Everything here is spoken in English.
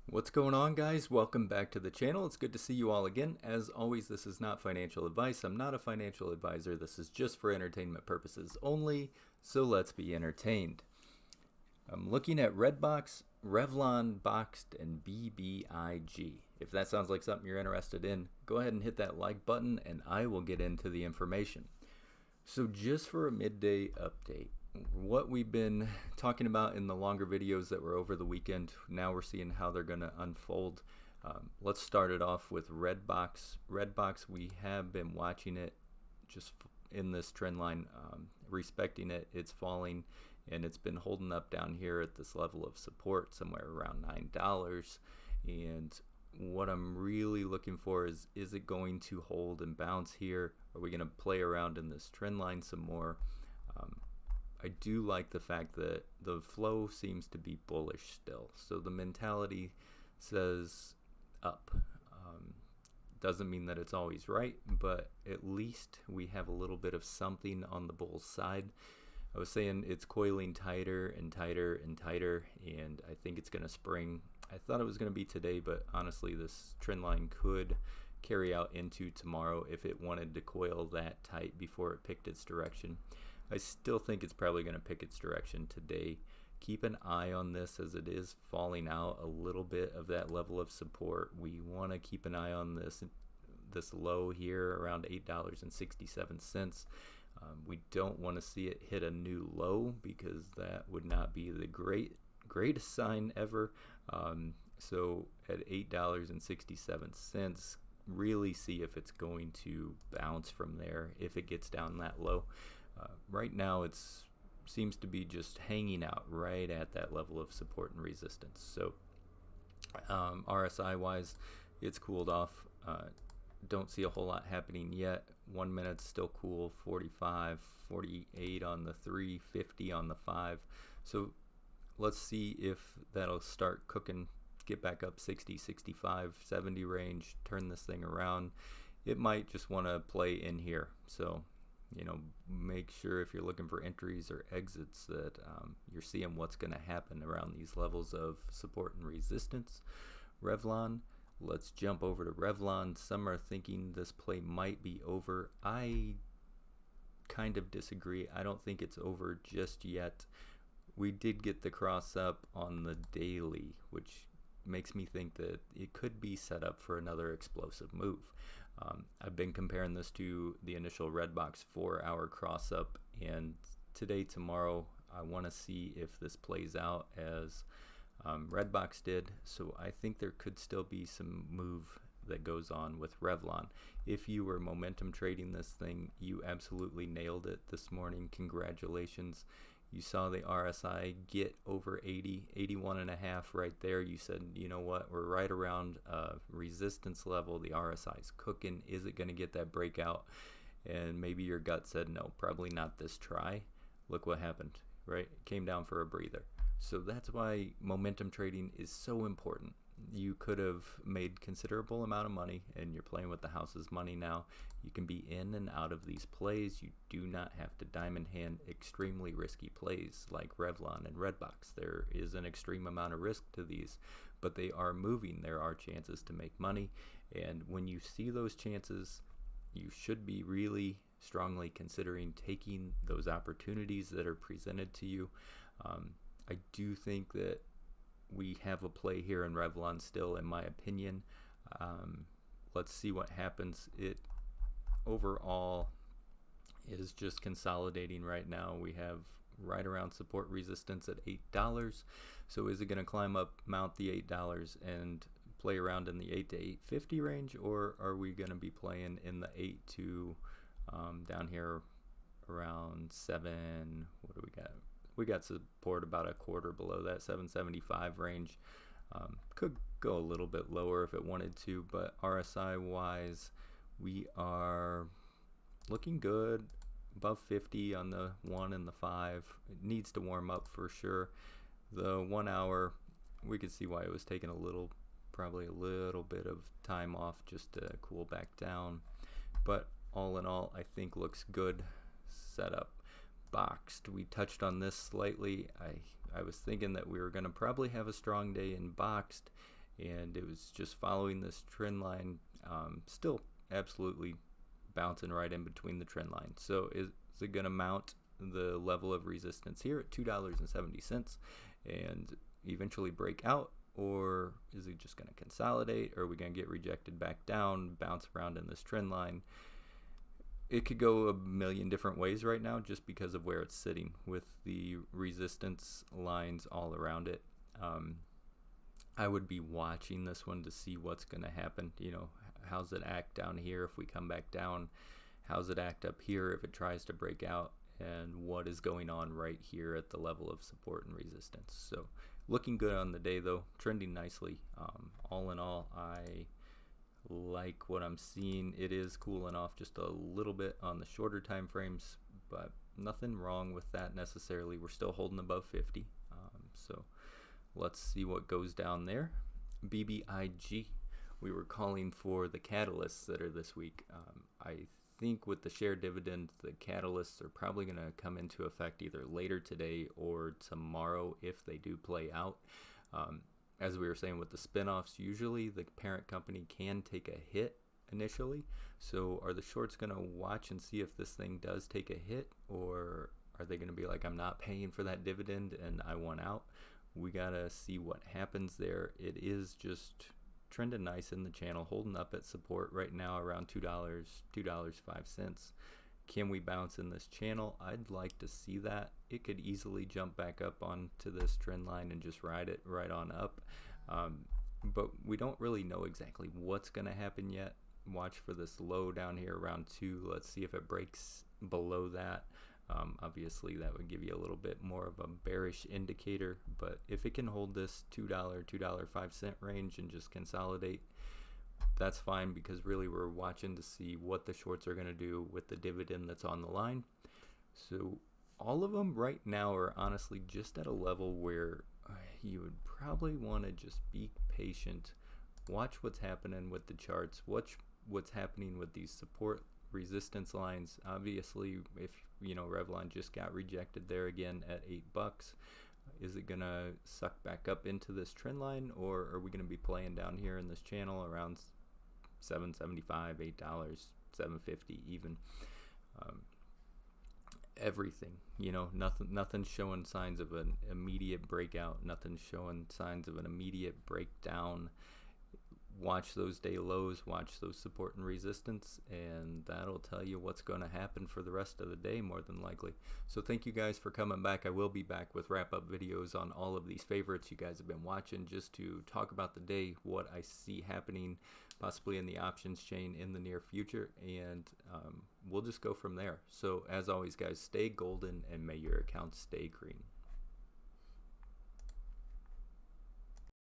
What's going on, guys? Welcome back to the channel. It's good to see you all again. As always, this is not financial advice. I'm not a financial advisor. This is just for entertainment purposes only, so let's be entertained. I'm looking at Redbox, Revlon Boxed, and BBIG. If that sounds like something you're interested in, go ahead and hit that like button and I will get into the information. So just for a midday update, what we've been talking about in the longer videos that were over the weekend, now we're seeing how they're going to unfold. Let's start it off with Redbox. Redbox, we have been watching it just in this trend line, respecting it. It's falling and it's been holding up down here at this level of support somewhere around $9. And what I'm really looking for is it going to hold and bounce here? Are we going to play around in this trend line some more? I do like the fact that the flow seems to be bullish still. So the mentality says up. Doesn't mean that it's always right, but at least we have a little bit of something on the bull's side. I was saying it's coiling tighter and tighter and tighter, and I think it's going to spring. I thought it was going to be today, but honestly, this trend line could carry out into tomorrow if it wanted to coil that tight before it picked its direction. I still think it's probably going to pick its direction today. Keep an eye on this as it is falling out a little bit of that level of support. We want to keep an eye on this low here around $8.67. We don't want to see it hit a new low because that would not be the greatest sign ever. So at $8.67, really see if it's going to bounce from there if it gets down that low. Right now it seems to be just hanging out right at that level of support and resistance. So RSI wise, it's cooled off. Don't see a whole lot happening yet. 1 minute's still cool, 45, 48 on the 3, 50 on the 5. So let's see if that'll start cooking, get back up 60, 65, 70 range, turn this thing around. It might just want to play in here. So make sure if you're looking for entries or exits that you're seeing what's going to happen around these levels of support and resistance. Revlon, let's jump over to Revlon. Some are thinking this play might be over. I kind of disagree. I don't think it's over just yet. We did get the cross up on the daily, which makes me think that it could be set up for another explosive move. I've been comparing this to the initial Redbox 4-hour cross up, and today, tomorrow, I want to see if this plays out as Redbox did. So I think there could still be some move that goes on with Revlon. If you were momentum trading this thing, you absolutely nailed it this morning. Congratulations. You saw the RSI get over 80, 81.5 right there. You said, you know what, we're right around resistance level. The RSI is cooking. Is it going to get that breakout? And maybe your gut said, no, probably not this try. Look what happened, right? It came down for a breather. So that's why momentum trading is so important. You could have made considerable amount of money and you're playing with the house's money now. You can be in and out of these plays. You do not have to diamond hand extremely risky plays like Revlon and Redbox. There is an extreme amount of risk to these, but they are moving. There are chances to make money, and when you see those chances, you should be really strongly considering taking those opportunities that are presented to you. I do think that we have a play here in Revlon still, in my opinion. Let's see what happens. It overall is just consolidating right now. We have right around support resistance at $8. So is it going to climb up, mount the $8 and play around in the 8 to 850 range, or are we going to be playing in the 8 to down here around 7? What do we got? We got support about a quarter below that, 775 range. Could go a little bit lower if it wanted to, but RSI wise, we are looking good, above 50 on the 1 and the 5. It needs to warm up for sure. The 1 hour, we could see why it was taking probably a little bit of time off just to cool back down. But all in all, I think looks good setup. Boxed, we touched on this slightly. I was thinking that we were going to probably have a strong day in Boxed, and it was just following this trend line, still absolutely bouncing right in between the trend line. So is it going to mount the level of resistance here at $2.70 and eventually break out, or is it just going to consolidate, or are we going to get rejected back down, bounce around in this trend line? It could go a million different ways right now just because of where it's sitting with the resistance lines all around it. I would be watching this one to see what's going to happen. You know, how's it act down here if we come back down? How's it act up here if it tries to break out? And what is going on right here at the level of support and resistance? So looking good on the day though, trending nicely. All in all, I like what I'm seeing. It is cooling off just a little bit on the shorter time frames, but nothing wrong with that necessarily. We're still holding above 50. So let's see what goes down there. BBIG, we were calling for the catalysts that are this week. I think with the share dividend, the catalysts are probably going to come into effect either later today or tomorrow if they do play out. As we were saying with the spinoffs, usually the parent company can take a hit initially. So are the shorts going to watch and see if this thing does take a hit, or are they going to be like, I'm not paying for that dividend and I want out? We got to see what happens there. It is just trending nice in the channel, holding up at support right now around $2.05. Can we bounce in this channel? I'd like to see that. It could easily jump back up onto this trend line and just ride it right on up. But we don't really know exactly what's going to happen yet. Watch for this low down here around 2. Let's see if it breaks below that. Obviously that would give you a little bit more of a bearish indicator, but if it can hold this $2.05 range and just consolidate, that's fine, because really we're watching to see what the shorts are going to do with the dividend that's on the line. So all of them right now are honestly just at a level where you would probably want to just be patient, watch what's happening with the charts, watch what's happening with these support resistance lines. Obviously, if you know Revlon just got rejected there again at $8, is it gonna suck back up into this trend line, or are we gonna be playing down here in this channel around $7.75, $8, $7.50 even? Everything, you know, nothing showing signs of an immediate breakout, nothing showing signs of an immediate breakdown. Watch those day lows, watch those support and resistance, and that'll tell you what's going to happen for the rest of the day more than likely. So thank you guys for coming back. I will be back with wrap-up videos on all of these favorites you guys have been watching, just to talk about the day, what I see happening possibly in the options chain in the near future, and we'll just go from there. So as always guys, stay golden and may your accounts stay green.